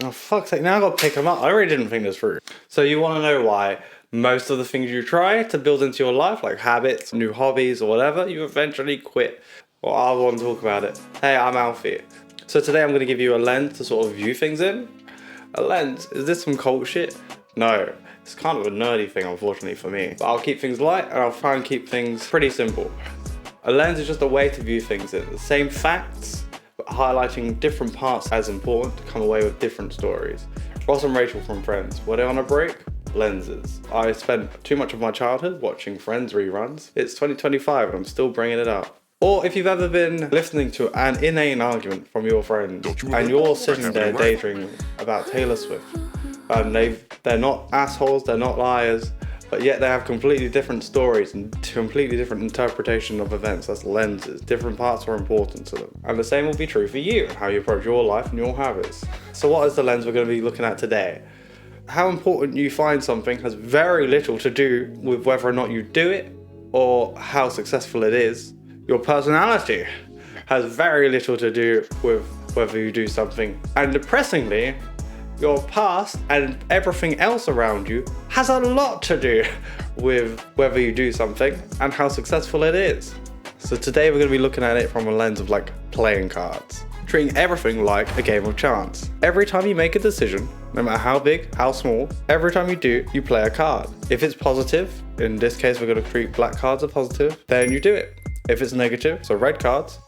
Oh, fuck's sake, now I gotta pick them up. I already didn't think this through. So you wanna know why most of the things you try to build into your life, like habits, new hobbies, or whatever, you eventually quit. Well, I want to talk about it. Hey, I'm Alfie. So today I'm gonna give you a lens to sort of view things in. A lens? Is this some cult shit? No. It's kind of a nerdy thing, unfortunately for me. But I'll keep things light and I'll try and keep things pretty simple. A lens is just a way to view things in. The same facts, but highlighting different parts as important to come away with different stories. Ross and Rachel from Friends, were they on a break? Lenses. I spent too much of my childhood watching Friends reruns. It's 2025 and I'm still bringing it up. Or if you've ever been listening to an inane argument from your friend and you're sitting there daydreaming about Taylor Swift, and they're not assholes, they're not liars, but yet they have completely different stories and completely different interpretation of events. That's lenses. Different parts are important to them. And the same will be true for you and how you approach your life and your habits. So what is the lens we're going to be looking at today? How important you find something has very little to do with whether or not you do it or how successful it is. Your personality has very little to do with whether you do something. And depressingly, your past and everything else around you has a lot to do with whether you do something and how successful it is. So today we're going to be looking at it from a lens of like playing cards. Treating everything like a game of chance. Every time you make a decision, no matter how big, how small, every time you do, you play a card. If it's positive, in this case we're going to treat black cards as positive, then you do it. If it's negative, so red cards,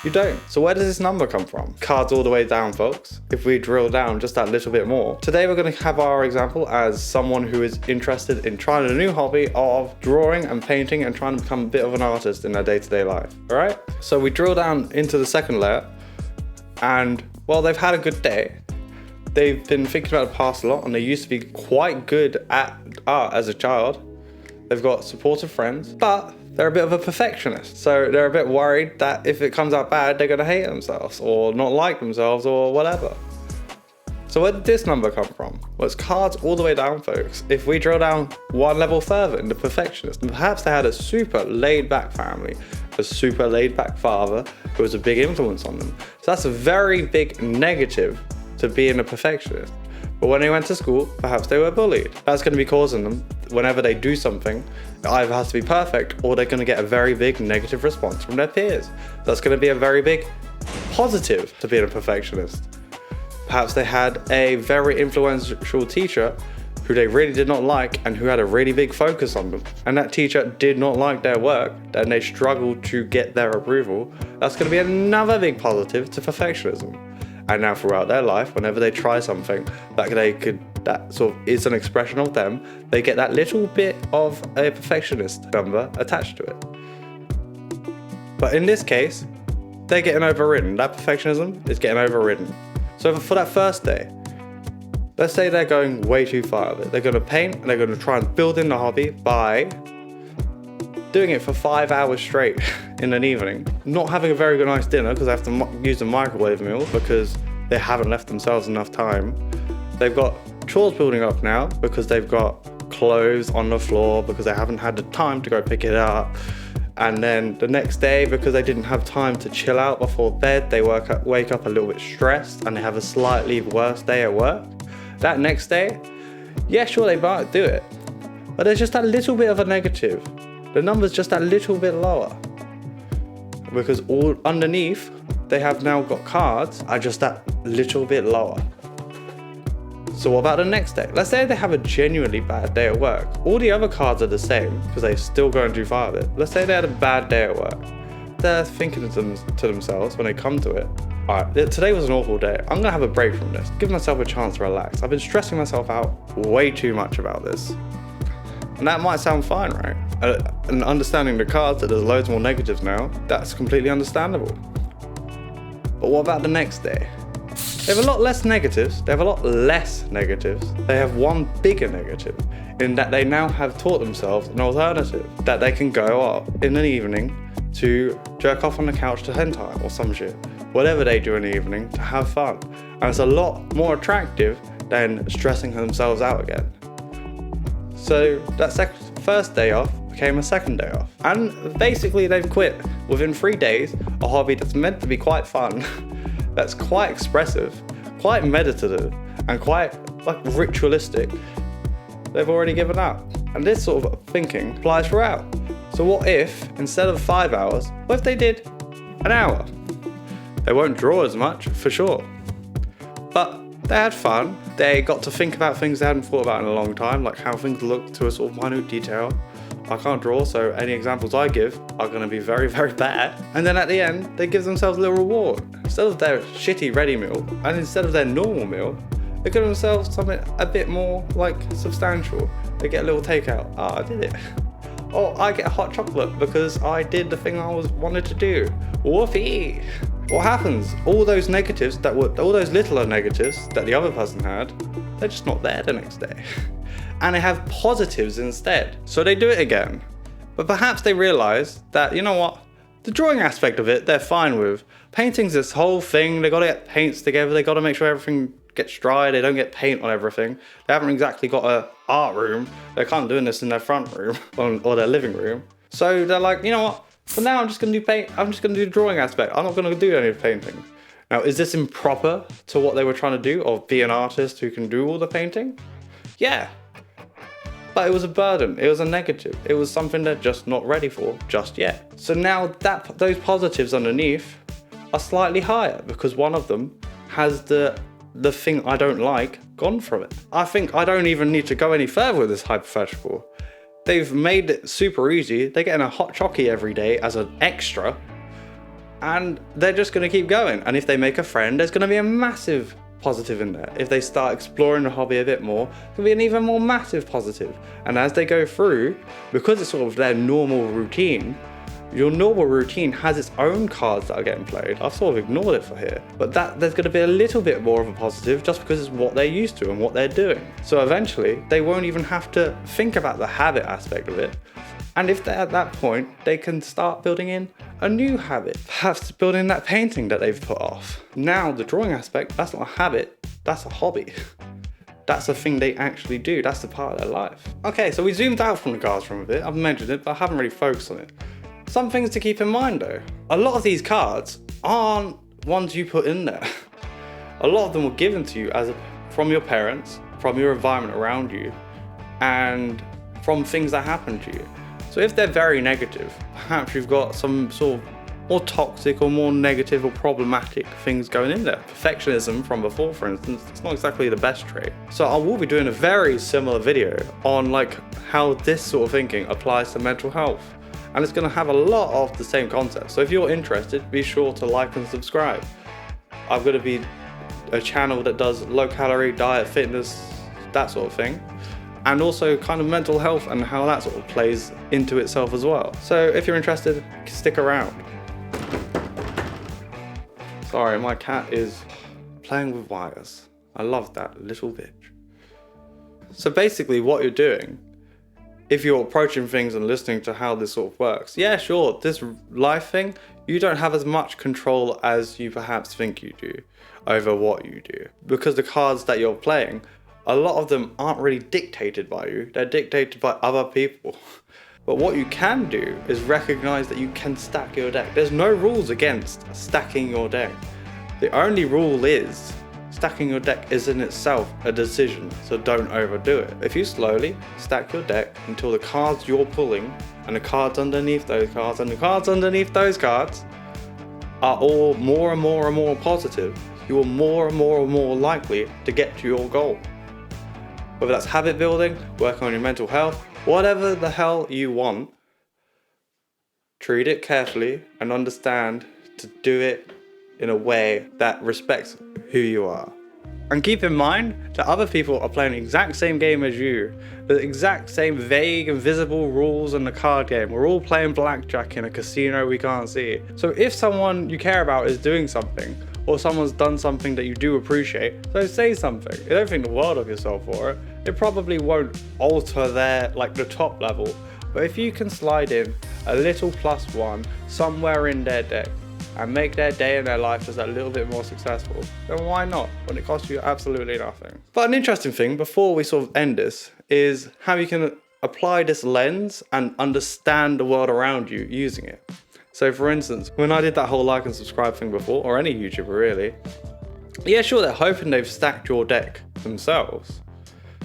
you don't. So where does this number come from? Cards all the way down, folks. If we drill down just that little bit more. Today we're going to have our example as someone who is interested in trying a new hobby of drawing and painting and trying to become a bit of an artist in their day-to-day life. All right? So we drill down into the second layer and, well, they've had a good day. They've been thinking about the past a lot and they used to be quite good at art as a child. They've got supportive friends, but they're a bit of a perfectionist. So they're a bit worried that if it comes out bad, they're gonna hate themselves or not like themselves or whatever. So where did this number come from? Well, it's cards all the way down, folks. If we drill down one level further into perfectionist, perhaps they had a super laid back family, a super laid back father who was a big influence on them. So that's a very big negative to being a perfectionist. But when they went to school, perhaps they were bullied. That's going to be causing them, whenever they do something, it either has to be perfect or they're going to get a very big negative response from their peers. That's going to be a very big positive to being a perfectionist. Perhaps they had a very influential teacher who they really did not like and who had a really big focus on them. And that teacher did not like their work and they struggled to get their approval. That's going to be another big positive to perfectionism. And now throughout their life, whenever they try something that sort of is an expression of them, they get that little bit of a perfectionist number attached to it. But in this case, they're getting overridden. That perfectionism is getting overridden. So for that first day, let's say they're going way too far with it. They're going to paint and they're going to try and build in the hobby by doing it for 5 hours straight in an evening, not having a very good nice dinner because they have to use a microwave meal because they haven't left themselves enough time. They've got chores building up now because they've got clothes on the floor because they haven't had the time to go pick it up. And then the next day, because they didn't have time to chill out before bed, they wake up a little bit stressed and they have a slightly worse day at work. That next day, yeah, sure, they might do it, but there's just that little bit of a negative. The number's just that little bit lower because all underneath they have now got cards are just that little bit lower. So what about the next day? Let's say they have a genuinely bad day at work. All the other cards are the same because they still go and do far with it. Let's say they had a bad day at work. They're thinking to themselves when they come to it, all right, today was an awful day. I'm gonna have a break from this. Give myself a chance to relax. I've been stressing myself out way too much about this. And that might sound fine, right? And understanding the cards that there's loads more negatives now, that's completely understandable. But what about the next day? They have a lot less negatives. They have a lot less negatives. They have one bigger negative in that they now have taught themselves an alternative that they can go up in an evening to jerk off on the couch to hentai or some shit. Whatever they do in the evening to have fun. And it's a lot more attractive than stressing themselves out again. So that first day off became a second day off. And basically they've quit within 3 days a hobby that's meant to be quite fun, that's quite expressive, quite meditative, and quite like ritualistic, they've already given up. And this sort of thinking applies throughout. So what if, instead of 5 hours, what if they did an hour? They won't draw as much, for sure. But they had fun. They got to think about things they hadn't thought about in a long time, like how things look to a sort of minute detail. I can't draw, so any examples I give are going to be very, very bad. And then at the end, they give themselves a little reward. Instead of their shitty ready meal, and instead of their normal meal, they give themselves something a bit more like substantial. They get a little takeout. Oh, I did it. Or I get a hot chocolate because I did the thing I wanted to do. Whoopee! What happens? All those negatives all those littler negatives that the other person had, they're just not there the next day. And they have positives instead. So they do it again. But perhaps they realize that, you know what? The drawing aspect of it, they're fine with. Painting's this whole thing. They gotta get paints together. They gotta make sure everything gets dry. They don't get paint on everything. They haven't exactly got an art room. They're kind of doing this in their front room or their living room. So they're like, you know what? For now, I'm just gonna do paint. I'm just gonna do the drawing aspect. I'm not gonna do any of the painting. Now, is this improper to what they were trying to do, of be an artist who can do all the painting? Yeah. But it was a burden, it was a negative, it was something they're just not ready for just yet. So now that those positives underneath are slightly higher because one of them has the thing I don't like gone from it. I think I don't even need to go any further with this hypothetical. They've made it super easy. They're getting a hot chockey every day as an extra, and they're just gonna keep going. And if they make a friend, there's gonna be a massive positive in there. If they start exploring the hobby a bit more, it can be an even more massive positive. And as they go through, because it's sort of their normal routine, your normal routine has its own cards that are getting played. I've sort of ignored it for here, but there's going to be a little bit more of a positive just because it's what they're used to and what they're doing. So eventually they won't even have to think about the habit aspect of it. And if they're at that point, they can start building in a new habit, perhaps building that painting that they've put off. Now the drawing aspect, that's not a habit, that's a hobby. That's a thing they actually do, that's the part of their life. Okay, so we zoomed out from the cards from a bit, I've mentioned it, but I haven't really focused on it. Some things to keep in mind though. A lot of these cards aren't ones you put in there. A lot of them were given to you from your parents, from your environment around you, and from things that happen to you. So if they're very negative, perhaps you've got some sort of more toxic or more negative or problematic things going in there. Perfectionism from before, for instance, it's not exactly the best trait. So I will be doing a very similar video on like how this sort of thinking applies to mental health. And it's going to have a lot of the same concepts. So if you're interested, be sure to like and subscribe. I'm going to be a channel that does low calorie diet, fitness, that sort of thing. And also kind of mental health and how that sort of plays into itself as well. So if you're interested, stick around. Sorry, my cat is playing with wires. I love that little bitch. So basically what you're doing, if you're approaching things and listening to how this sort of works, yeah, sure, this life thing, you don't have as much control as you perhaps think you do over what you do. Because the cards that you're playing, a lot of them aren't really dictated by you, they're dictated by other people. But what you can do is recognize that you can stack your deck. There's no rules against stacking your deck. The only rule is stacking your deck is in itself a decision, so don't overdo it. If you slowly stack your deck until the cards you're pulling and the cards underneath those cards and the cards underneath those cards are all more and more and more positive, you are more and more and more likely to get to your goal. Whether that's habit building, working on your mental health, whatever the hell you want, treat it carefully and understand to do it in a way that respects who you are. And keep in mind that other people are playing the exact same game as you, the exact same vague, invisible rules in the card game. We're all playing blackjack in a casino we can't see. So if someone you care about is doing something, or someone's done something that you do appreciate, so say something. You don't think the world of yourself for it. It probably won't alter the top level, but if you can slide in a little +1 somewhere in their deck and make their day in their life just a little bit more successful, then why not, when it costs you absolutely nothing. But an interesting thing before we sort of end this is how you can apply this lens and understand the world around you using it. So for instance, when I did that whole like and subscribe thing before, or any YouTuber really, yeah, sure, they're hoping they've stacked your deck themselves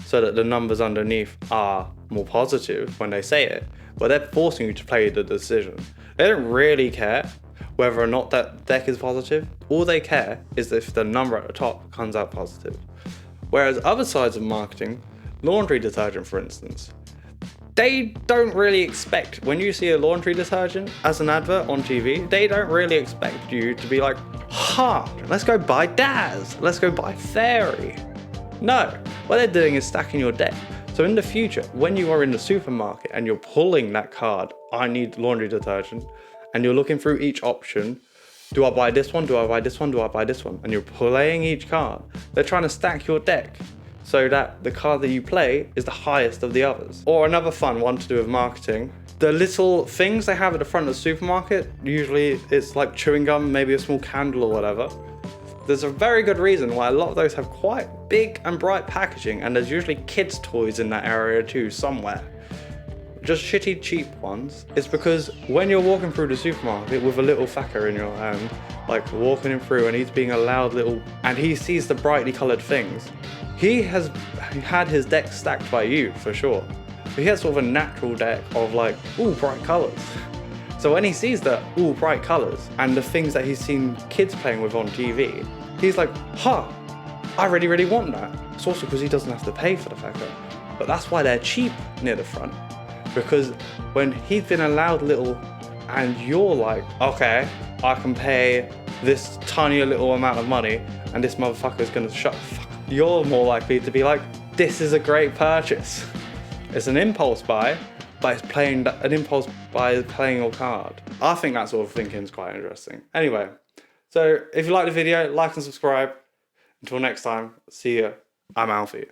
so that the numbers underneath are more positive when they say it, but they're forcing you to play the decision. They don't really care whether or not that deck is positive. All they care is if the number at the top comes out positive. Whereas other sides of marketing, laundry detergent for instance, they don't really expect, when you see a laundry detergent as an advert on TV, they don't really expect you to be like, let's go buy Daz, let's go buy Fairy. No, what they're doing is stacking your deck. So in the future, when you are in the supermarket and you're pulling that card, I need laundry detergent, and you're looking through each option, do I buy this one, do I buy this one, do I buy this one? And you're playing each card. They're trying to stack your deck so that the card that you play is the highest of the others. Or another fun one to do with marketing, the little things they have at the front of the supermarket, usually it's like chewing gum, maybe a small candle or whatever. There's a very good reason why a lot of those have quite big and bright packaging, and there's usually kids' toys in that area too somewhere. Just shitty cheap ones. It's because when you're walking through the supermarket with a little fucker in your hand, like walking him through, and he's being a loud little, and he sees the brightly coloured things, he has had his deck stacked by you for sure. But he has sort of a natural deck of like, ooh, bright colours. So when he sees the ooh, bright colours and the things that he's seen kids playing with on TV, he's like, I really, really want that. It's also because he doesn't have to pay for the fucker. But that's why they're cheap near the front. Because when he's been allowed little, and you're like, okay, I can pay this tiny little amount of money and this motherfucker's gonna shut the fuck up, you're more likely to be like, this is a great purchase. It's an impulse buy, but it's playing an impulse buy playing your card. I think that sort of thinking is quite interesting. Anyway, so if you like the video, like and subscribe. Until next time, see ya. I'm Alfie.